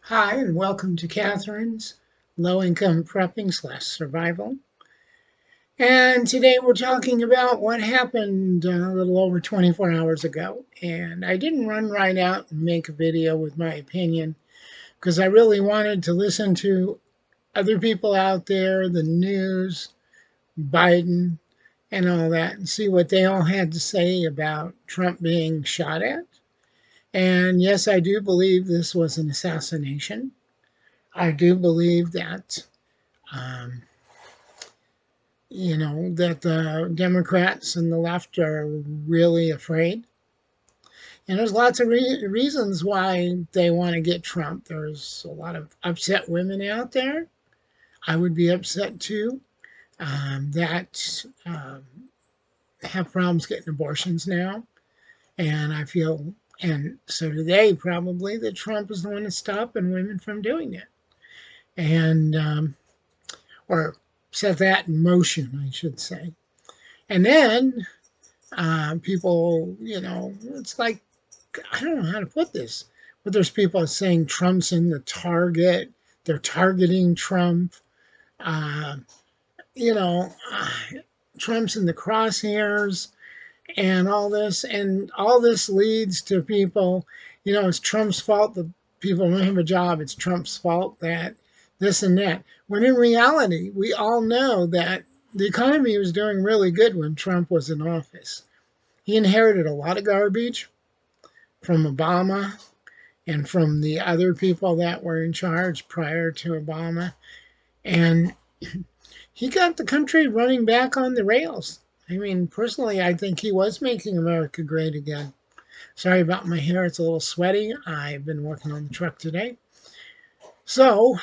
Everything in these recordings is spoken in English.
Hi, and welcome to Catherine's Low Income Prepping / Survival. And today we're talking about what happened a little over 24 hours ago. And I didn't run right out and make a video with my opinion because I really wanted to listen to other people out there, the news, Biden, and all that, and see what they all had to say about Trump being shot at. And yes, I do believe this was an assassination. I do believe that um, that the Democrats and the left are really afraid. And there's lots of reasons why they want to get Trump. There's a lot of upset women out there. I would be upset too, that have problems getting abortions now. And I feel, and so do they probably, that Trump is the one that's stopping women from doing it. And, or set that in motion, I should say. And then people, it's like, I don't know how to put this, but there's people saying Trump's in the target. They're targeting Trump. Uh, you know, uh, Trump's in the crosshairs and all this. And all this leads to people, it's Trump's fault that people don't have a job. It's Trump's fault that this and that. When in reality, we all know that the economy was doing really good when Trump was in office. He inherited a lot of garbage from Obama and from the other people that were in charge prior to Obama. And he got the country running back on the rails. I mean, personally, I think he was making America great again. Sorry about my hair, it's a little sweaty. I've been working on the truck today. So,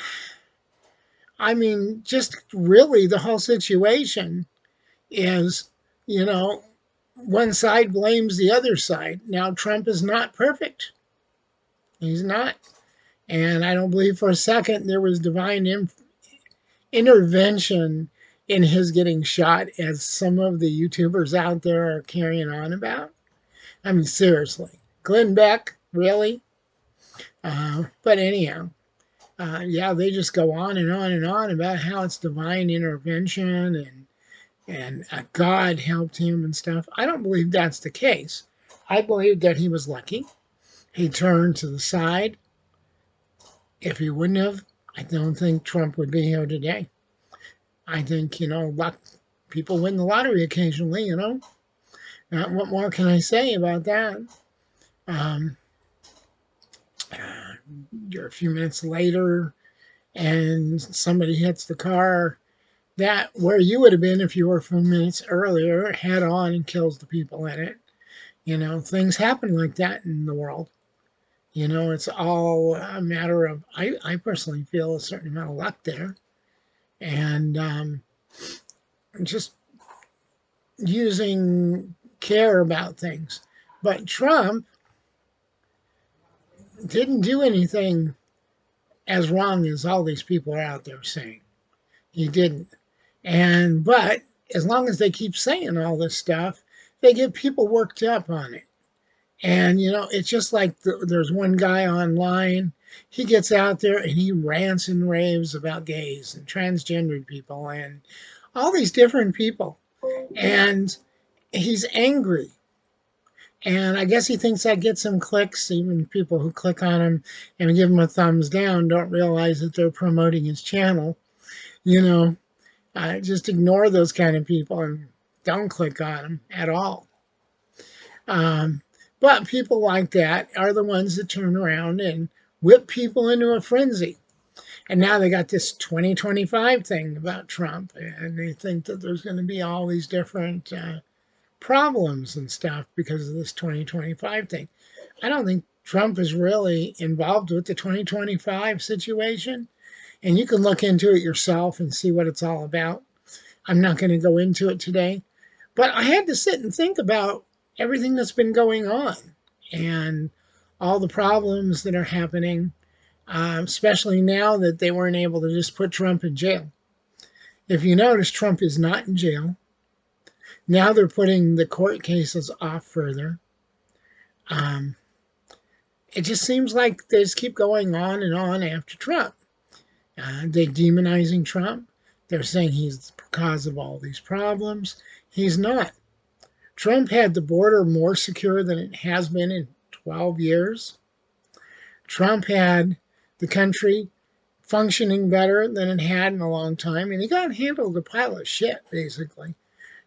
I mean, just really the whole situation is, you know, one side blames the other side. Now, Trump is not perfect. He's not. And I don't believe for a second there was divine intervention in his getting shot, as some of the YouTubers out there are carrying on about. I mean, seriously. Glenn Beck, really? But anyhow, yeah, they just go on and on and on about how it's divine intervention and God helped him and stuff. I don't believe that's the case. I believe that he was lucky. He turned to the side. If he wouldn't have, I don't think Trump would be here today. I think, luck, people win the lottery occasionally. What more can I say about that? Um, you're a few minutes later and somebody hits the car that where you would have been if you were a few minutes earlier, head on, and kills the people in it. Things happen like that in the world. It's all a matter of, I personally feel a certain amount of luck there. And just using care about things. But Trump didn't do anything as wrong as all these people are out there saying. He didn't. But as long as they keep saying all this stuff, they get people worked up on it. And, it's just like there's one guy online, he gets out there and he rants and raves about gays and transgendered people and all these different people. And he's angry. And I guess he thinks that gets him clicks. Even people who click on him and give him a thumbs down don't realize that they're promoting his channel. Just ignore those kind of people and don't click on them at all. But people like that are the ones that turn around and whip people into a frenzy. And now they got this 2025 thing about Trump, and they think that there's going to be all these different problems and stuff because of this 2025 thing. I don't think Trump is really involved with the 2025 situation. And you can look into it yourself and see what it's all about. I'm not going to go into it today. But I had to sit and think about everything that's been going on and all the problems that are happening, especially now that they weren't able to just put Trump in jail. If you notice, Trump is not in jail. Now they're putting the court cases off further. it just seems like they just keep going on and on after Trump. They're demonizing Trump. They're saying he's the cause of all these problems. He's not. Trump had the border more secure than it has been in 12 years. Trump had the country functioning better than it had in a long time, and he got handled a pile of shit, basically.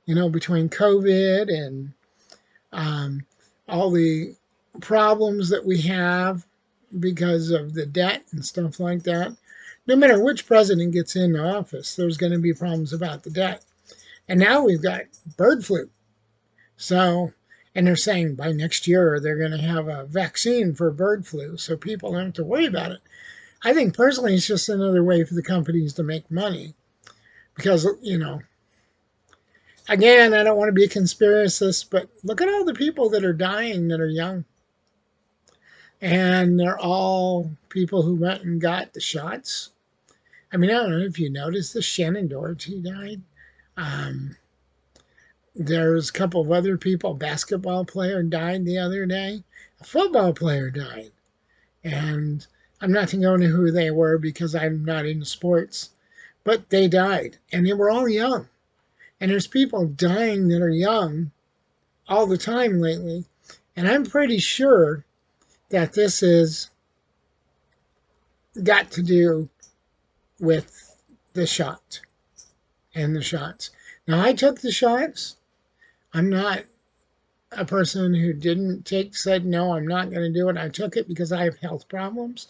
Between COVID and um, all the problems that we have because of the debt and stuff like that. No matter which president gets into office, there's going to be problems about the debt. And now we've got bird flu. So, and they're saying by next year they're going to have a vaccine for bird flu, so people don't have to worry about it. I think personally it's just another way for the companies to make money because, again, I don't want to be a conspiracist, but look at all the people that are dying that are young. And they're all people who went and got the shots. I mean, I don't know if you noticed this. Shannon Doherty died. Um, there's a couple of other people. A basketball player died the other day. A football player died. And I'm not going to go into who they were because I'm not into sports. But they died. And they were all young. And there's people dying that are young all the time lately. And I'm pretty sure that this is got to do with the shot and the shots. Now, I took the shots. I'm not a person who said, no, I'm not going to do it. I took it because I have health problems.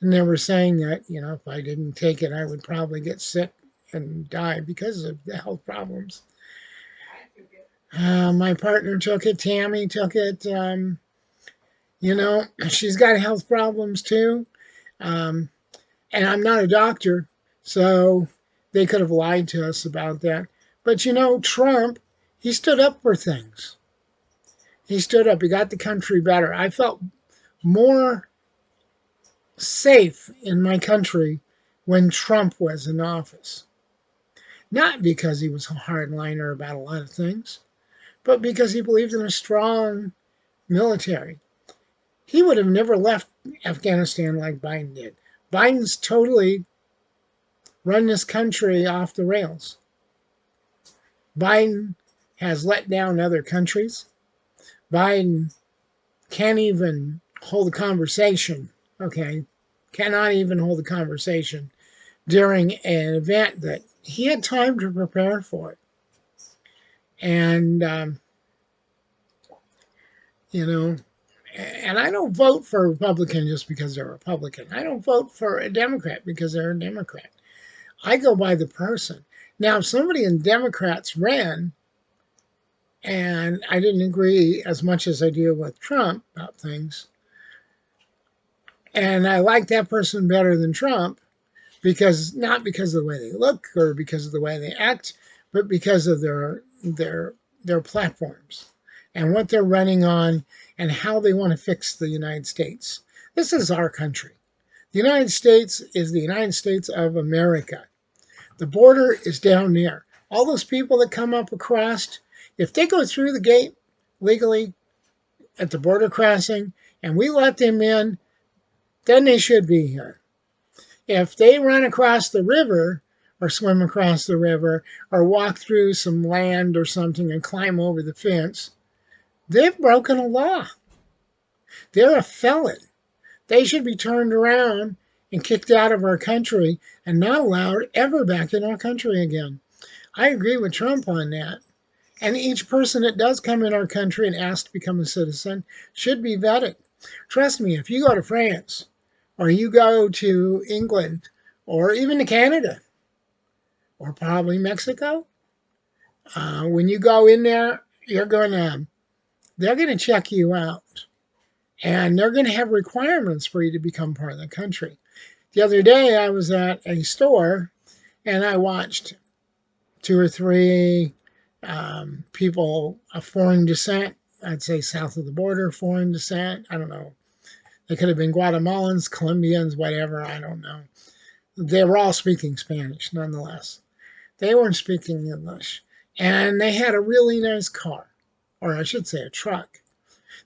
And they were saying that, if I didn't take it, I would probably get sick and die because of the health problems. My partner took it. Tammy took it. She's got health problems too. And I'm not a doctor, so they could have lied to us about that. But Trump, he stood up for things. He stood up. He got the country better. I felt more safe in my country when Trump was in office. Not because he was a hardliner about a lot of things, but because he believed in a strong military. He would have never left Afghanistan like Biden did. Biden's totally run this country off the rails. Biden has let down other countries. Biden can't even hold a conversation, okay? Cannot even hold a conversation during an event that he had time to prepare for it. And, and I don't vote for a Republican just because they're a Republican. I don't vote for a Democrat because they're a Democrat. I go by the person. Now, if somebody in Democrats ran, and I didn't agree as much as I do with Trump about things, and I like that person better than Trump, not because of the way they look or because of the way they act, but because of their platforms and what they're running on and how they want to fix the United States. This is our country. The United States is the United States of America. The border is down there. All those people that come up across, if they go through the gate legally at the border crossing and we let them in, then they should be here. If they run across the river or swim across the river or walk through some land or something and climb over the fence, they've broken a law. They're a felon. They should be turned around and kicked out of our country and not allowed ever back in our country again. I agree with Trump on that. And each person that does come in our country and asks to become a citizen should be vetted. Trust me, if you go to France or you go to England or even to Canada or probably Mexico, when you go in there, they're going to check you out. And they're going to have requirements for you to become part of the country. The other day, I was at a store, and I watched 2 or 3 people of foreign descent. I'd say south of the border, foreign descent. I don't know. They could have been Guatemalans, Colombians, whatever. I don't know. They were all speaking Spanish, nonetheless. They weren't speaking English. And they had a really nice car, or I should say a truck.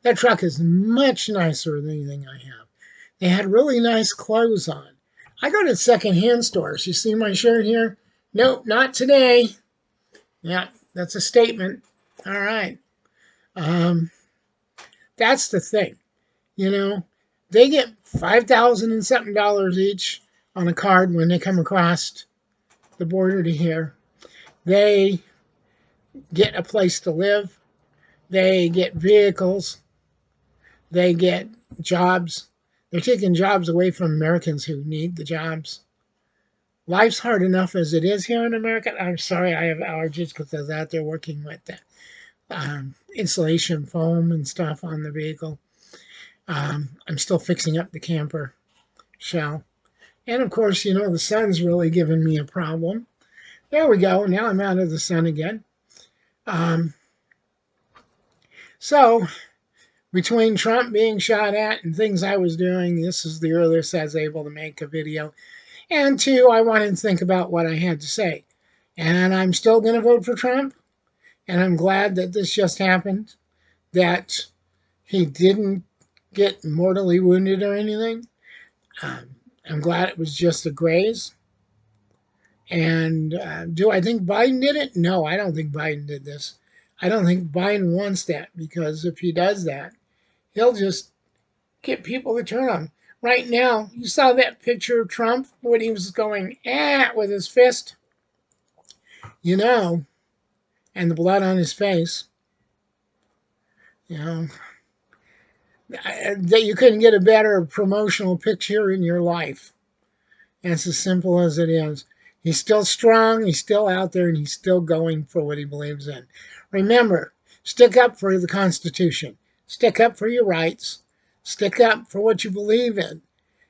That truck is much nicer than anything I have. They had really nice clothes on. I go to secondhand stores. You see my shirt here? Nope, not today. Yeah, that's a statement. All right. Um, that's the thing. You know, they get 5,000 and something dollars each on a card when they come across the border to here. They get a place to live. They get vehicles. They get jobs. They're taking jobs away from Americans who need the jobs. Life's hard enough as it is here in America. I'm sorry, I have allergies because I was out there working with the insulation foam and stuff on the vehicle. I'm still fixing up the camper shell. And of course, you know, the sun's really giving me a problem. There we go. Now I'm out of the sun again. Um, so, between Trump being shot at and things I was doing, this is the earliest I was able to make a video. And two, I wanted to think about what I had to say. And I'm still going to vote for Trump. And I'm glad that this just happened, that he didn't get mortally wounded or anything. I'm glad it was just a graze. And do I think Biden did it? No, I don't think Biden did this. I don't think Biden wants that, because if he does that, he'll just get people to turn on him. Right now, you saw that picture of Trump when he was going with his fist, you know, and the blood on his face. You know, that you couldn't get a better promotional picture in your life. And it's as simple as it is. He's still strong, he's still out there, and he's still going for what he believes in. Remember, stick up for the Constitution. Stick up for your rights. Stick up for what you believe in.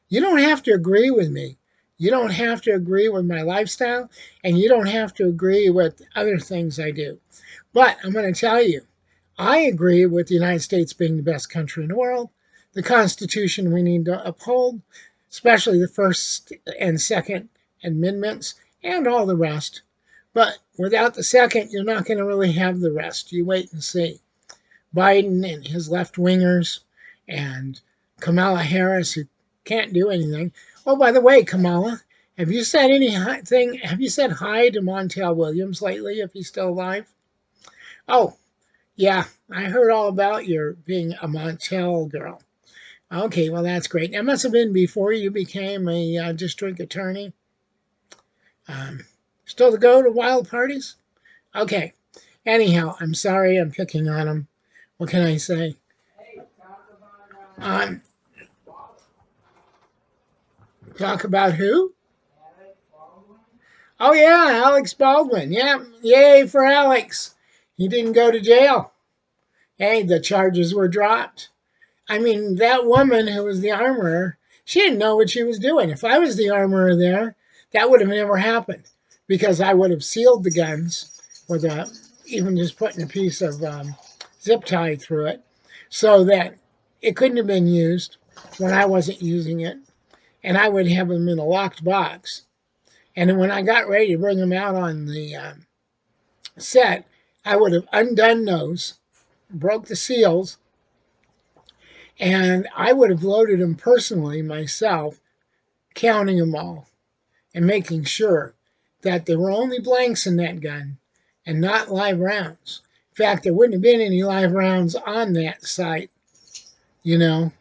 You don't have to agree with me. You don't have to agree with my lifestyle, and you don't have to agree with other things I do. But I'm going to tell you, I agree with the United States being the best country in the world, the Constitution we need to uphold, especially the First and Second Amendments, and all the rest. But without the second, you're not going to really have the rest. You wait and see. Biden and his left-wingers and Kamala Harris, who can't do anything. Oh, by the way, Kamala, have you said anything? Have you said hi to Montel Williams lately, if he's still alive? Oh, yeah, I heard all about your being a Montel girl. Okay, well, that's great. That must have been before you became a district attorney. Still to go to wild parties? Okay. Anyhow, I'm sorry I'm picking on him. What can I say? Um, talk about who? Oh, yeah, Alex Baldwin. Yeah, yay for Alex. He didn't go to jail. Hey, the charges were dropped. I mean, that woman who was the armorer, she didn't know what she was doing. If I was the armorer there, that would have never happened, because I would have sealed the guns with even just putting a piece of zip tie through it so that it couldn't have been used when I wasn't using it. And I would have them in a locked box. And then when I got ready to bring them out on the set, I would have undone those, broke the seals, and I would have loaded them personally myself, counting them all and making sure that there were only blanks in that gun and not live rounds. In fact, there wouldn't have been any live rounds on that site, you know,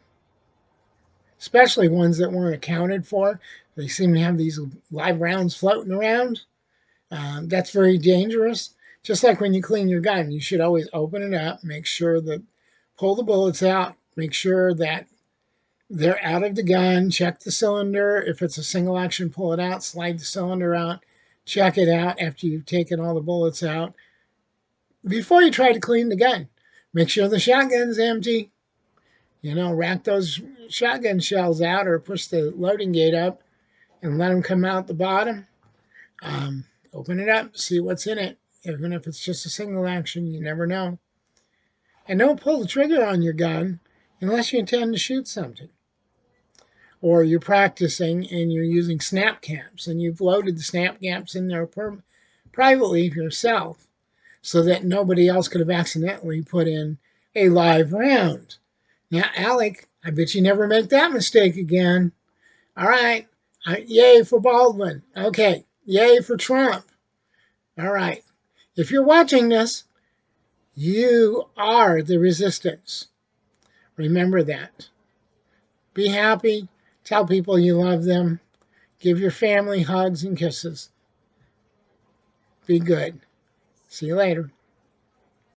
especially ones that weren't accounted for. They seem to have these live rounds floating around. That's very dangerous. Just like when you clean your gun, you should always open it up, make sure that, pull the bullets out, make sure that they're out of the gun, check the cylinder. If it's a single action, pull it out, slide the cylinder out, check it out after you've taken all the bullets out. Before you try to clean the gun, make sure the shotgun's empty. You know, rack those shotgun shells out or push the loading gate up and let them come out the bottom. Open it up, see what's in it. Even if it's just a single action, you never know. And don't pull the trigger on your gun unless you intend to shoot something. Or you're practicing and you're using snap caps and you've loaded the snap caps in there privately yourself so that nobody else could have accidentally put in a live round. Now, Alec, I bet you never make that mistake again. All right. Yay for Baldwin. Okay. Yay for Trump. All right. If you're watching this, you are the resistance. Remember that. Be happy. Tell people you love them. Give your family hugs and kisses. Be good. See you later.